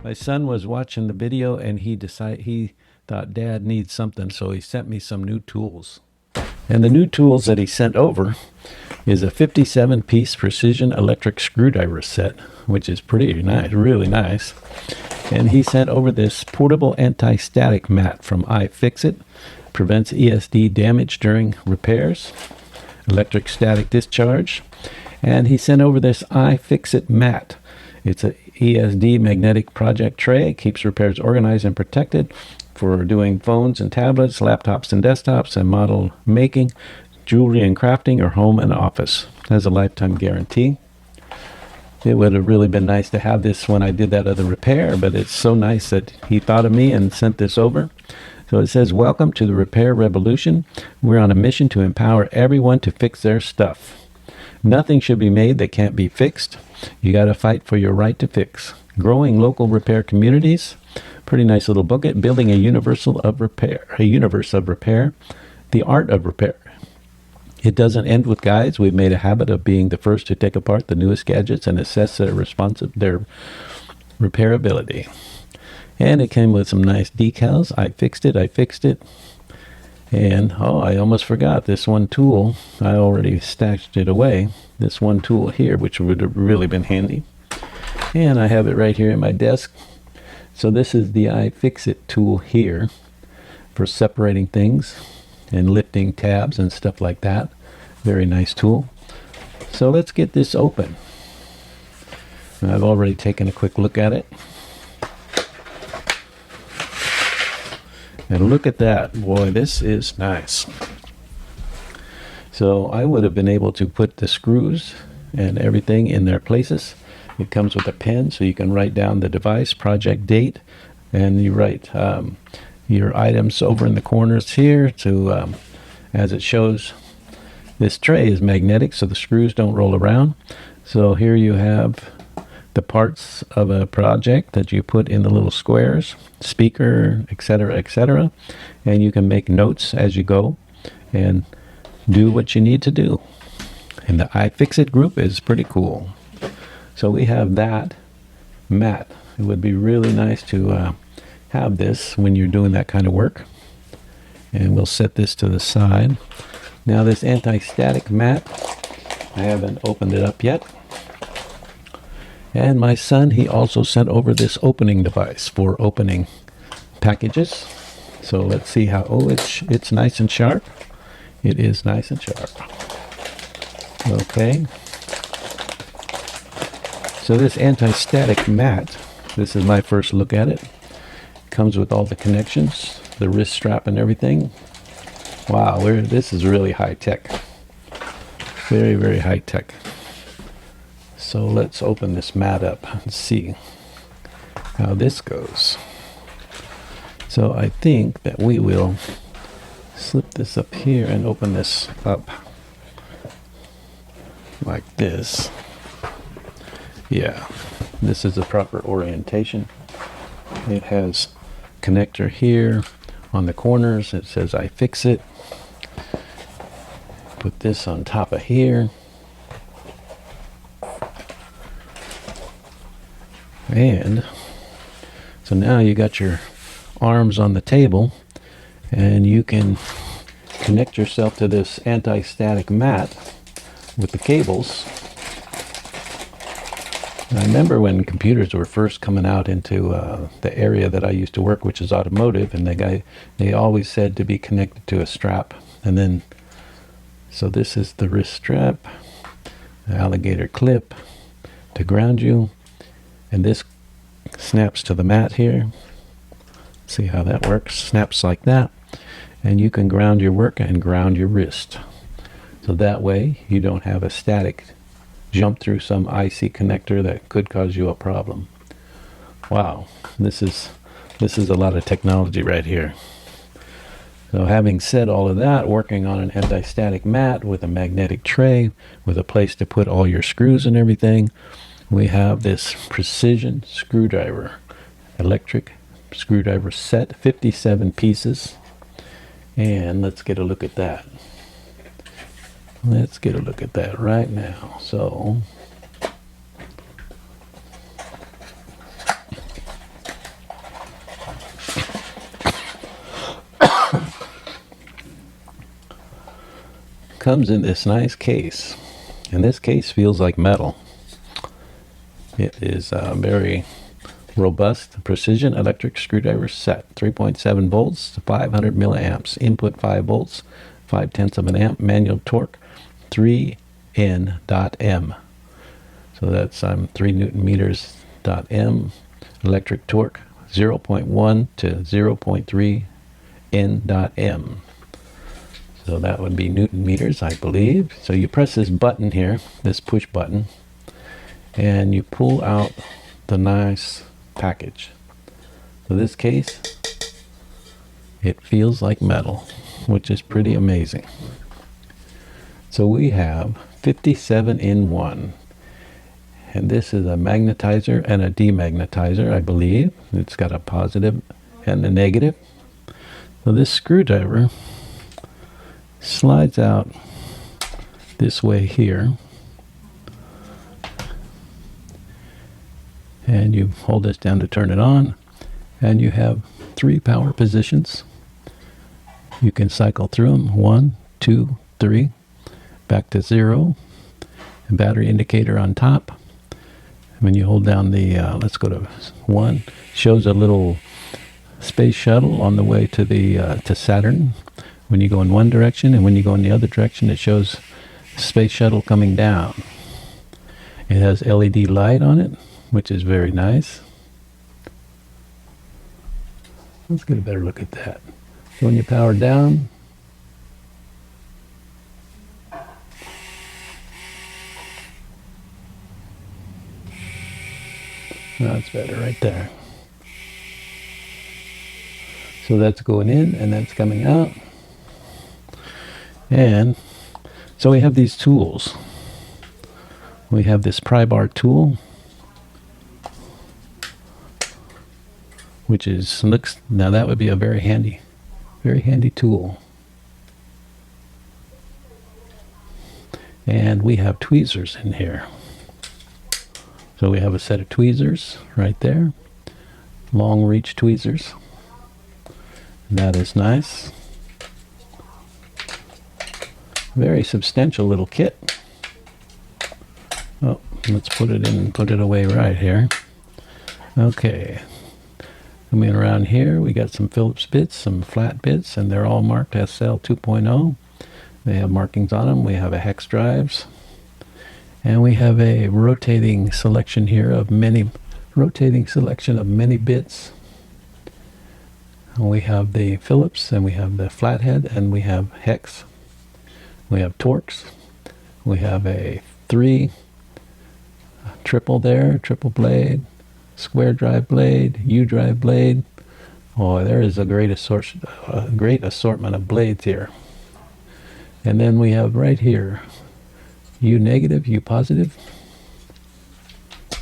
My son was watching the video and he thought Dad needs something, so he sent me some new tools. And the new tools that he sent over is a 57-piece precision electric screwdriver set, which is pretty nice, really nice. And he sent over this portable anti-static mat from iFixit. Prevents ESD damage during repairs, electric static discharge. And he sent over this iFixit mat. It's a ESD magnetic project tray. It keeps repairs organized and protected for doing phones and tablets, laptops and desktops, and model making, jewelry and crafting, or home and office. It has a lifetime guarantee. It would have really been nice to have this when I did that other repair, but it's so nice that he thought of me and sent this over. So it says, "Welcome to the repair revolution. We're on a mission to empower everyone to fix their stuff. Nothing should be made that can't be fixed. You got to fight for your right to fix. Growing local repair communities." Pretty nice little booklet. Building a universe of repair. The art of repair. It doesn't end with guides. We've made a habit of being the first to take apart the newest gadgets and assess their repairability. And it came with some nice decals. I fixed it. And, I almost forgot this one tool. I already stashed it away. This one tool here, which would have really been handy. And I have it right here in my desk. So this is the iFixit tool here for separating things and lifting tabs and stuff like that. Very nice tool. So let's get this open. I've already taken a quick look at it. And look at that. Boy, this is nice. So I would have been able to put the screws and everything in their places. It comes with a pen, so you can write down the device, project date, and you write your items over in the corners here to, as it shows, this tray is magnetic, so the screws don't roll around. So here you have the parts of a project that you put in the little squares, speaker, etc., and you can make notes as you go and do what you need to do. And the iFixit group is pretty cool. So we have that mat. It would be really nice to have this when you're doing that kind of work. And we'll set this to the side. Now this anti-static mat, I haven't opened it up yet. And my son, he also sent over this opening device for opening packages. So let's see how, it's nice and sharp. It is nice and sharp. Okay. So this anti-static mat, this is my first look at it. Comes with all the connections, the wrist strap and everything. Wow, this is really high tech. Very, very high tech. So let's open this mat up and see how this goes. So I think that we will slip this up here and open this up like this. Yeah, this is the proper orientation. It has connector here on the corners. It says iFixit. Put this on top of here. And so now you got your arms on the table and you can connect yourself to this anti-static mat with the cables. I remember when computers were first coming out into the area that I used to work, which is automotive, and they always said to be connected to a strap. And then, so this is the wrist strap, the alligator clip to ground you, and this snaps to the mat here. See how that works? Snaps like that, and you can ground your work and ground your wrist. So that way you don't have a static jump through some IC connector that could cause you a problem. Wow, this is a lot of technology right here. So having said all of that, working on an anti-static mat with a magnetic tray with a place to put all your screws and everything, we have this precision screwdriver, electric screwdriver set, 57 pieces. And let's get a look at that. Let's get a look at that right now. So comes in this nice case, and this case feels like metal. It is a very robust precision electric screwdriver set, 3.7 volts, 500 milliamps, input 5 volts, 5/10 of an amp, manual torque, 3N.M. So that's 3 Newton meters .m, electric torque 0.1 to 0.3 N.M. So that would be Newton meters, I believe. So you press this button here, this push button, and you pull out the nice package. So this case, it feels like metal, which is pretty amazing. So we have 57 in 1. And this is a magnetizer and a demagnetizer, I believe. It's got a positive and a negative. So this screwdriver slides out this way here. And you hold this down to turn it on. And you have 3 power positions. You can cycle through them. 1, 2, 3. Back to 0. A battery indicator on top. When you hold down the, let's go to 1, shows a little space shuttle on the way to the to Saturn. When you go in one direction, and when you go in the other direction, it shows space shuttle coming down. It has LED light on it, which is very nice. Let's get a better look at that. So when you power down, that's better right there. So that's going in and that's coming out. And so we have these tools. We have this pry bar tool, which is now that would be a very handy tool. And we have tweezers in here. So we have a set of tweezers right there, long reach tweezers. That is nice. Very substantial little kit. Oh, let's put it in and put it away right here. Okay. Coming around here, we got some Phillips bits, some flat bits, and they're all marked SL 2.0. They have markings on them. We have a hex drives. And we have a rotating selection here of many bits. And we have the Phillips, and we have the flathead, and we have hex. We have Torx. We have a 3 triple there, triple blade, square drive blade, U drive blade. Oh, there is a great assortment of blades here. And then we have right here U negative, U positive.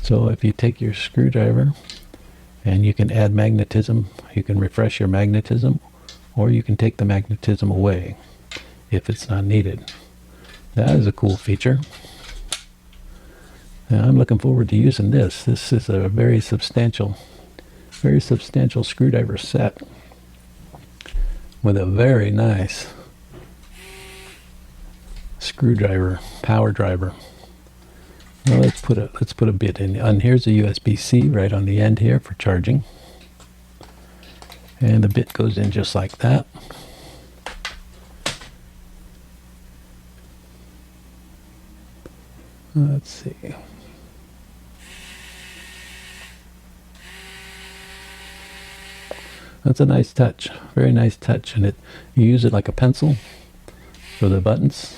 So if you take your screwdriver and you can add magnetism, you can refresh your magnetism, or you can take the magnetism away if it's not needed. That is a cool feature. And I'm looking forward to using this. This is a very substantial screwdriver set with a very nice screwdriver, power driver. Well, let's put a bit in. And here's a USB-C right on the end here for charging. And the bit goes in just like that. Let's see. That's a nice touch, very nice touch, and you use it like a pencil for the buttons.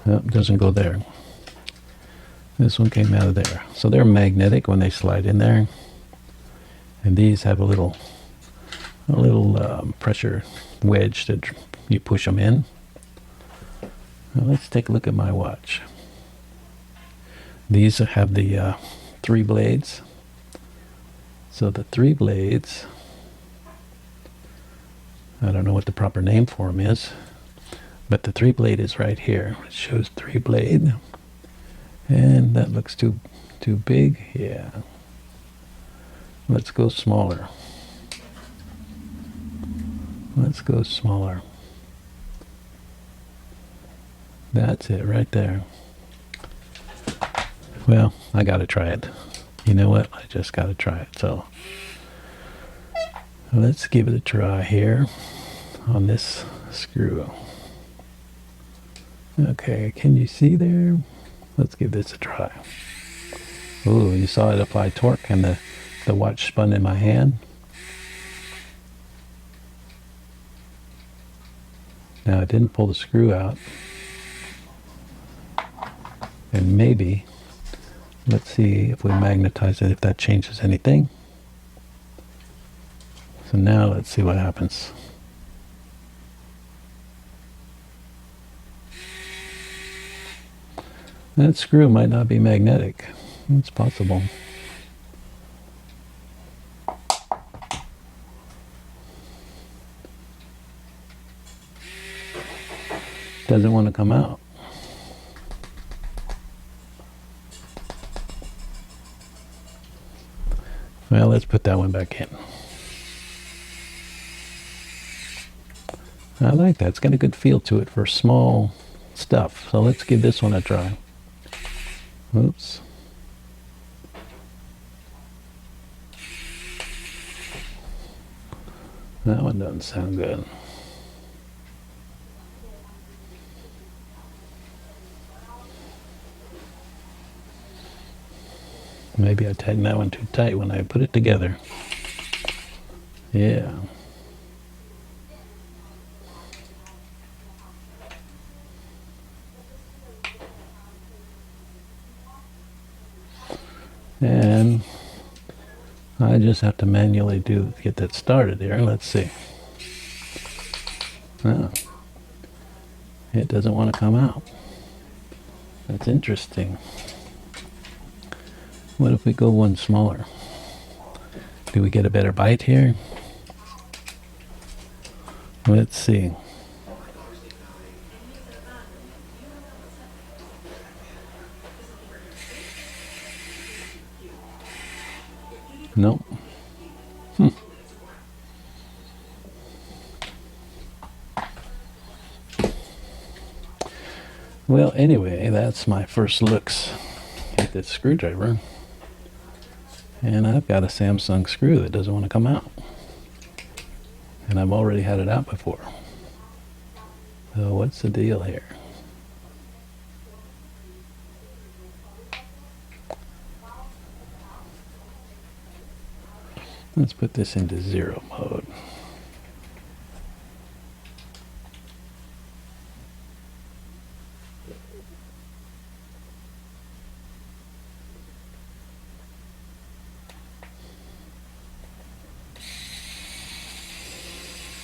Oh, doesn't go there. This one came out of there. So they're magnetic when they slide in there, and these have a little pressure wedge that you push them in. Now let's take a look at my watch. These have the 3 blades. So the 3 blades, I don't know what the proper name for them is, but the 3 blade is right here. It shows 3 blade, and that looks too big. Yeah. Let's go smaller. Let's go smaller. That's it right there. Well, I gotta try it. You know what? I just gotta try it. So let's give it a try here on this screw. Okay, can you see there? Let's give this a try. Ooh, you saw it apply torque and the watch spun in my hand. Now it didn't pull the screw out. And maybe, let's see if we magnetize it, if that changes anything. So now let's see what happens. That screw might not be magnetic. It's possible. Doesn't want to come out. Well, let's put that one back in. I like that. It's got a good feel to it for small stuff. So let's give this one a try. Oops. That one doesn't sound good. Maybe I tightened that one too tight when I put it together. Yeah. And I just have to manually get that started here. Let's see. Oh, it doesn't want to come out. That's interesting. What if we go one smaller? Do we get a better bite here? Let's see. Nope. Well, anyway, that's my first looks at this screwdriver. And I've got a Samsung screw that doesn't want to come out. And I've already had it out before. So what's the deal here? Let's put this into 0 mode.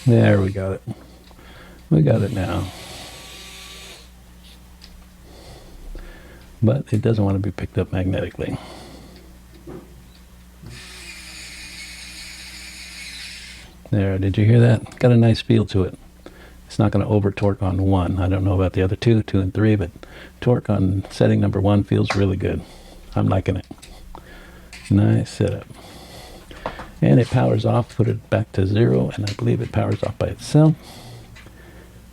There, we got it. We got it now. But it doesn't want to be picked up magnetically. There, did you hear that? Got a nice feel to it. It's not going to over torque on 1. I don't know about the other 2 and 3, but torque on setting number 1 feels really good. I'm liking it. Nice setup. And it powers off, put it back to 0, and I believe it powers off by itself.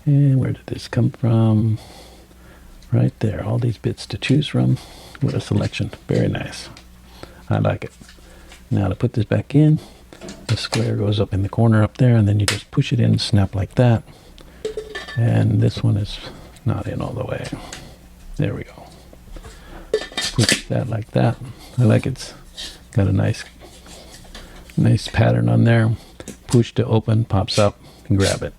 And where did this come from? Right there, all these bits to choose from. What a selection. Very nice. I like it. Now to put this back in, the square goes up in the corner up there, and then you just push it in, snap like that. And this one is not in all the way. There we go. Push that like that. I like it's got a nice pattern on there. Push to open, pops up, and grab it.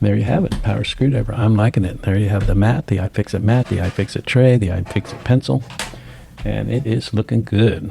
There you have it, power screwdriver. I'm liking it. There you have the mat, the iFixit mat, the iFixit tray, the iFixit pencil, and it is looking good.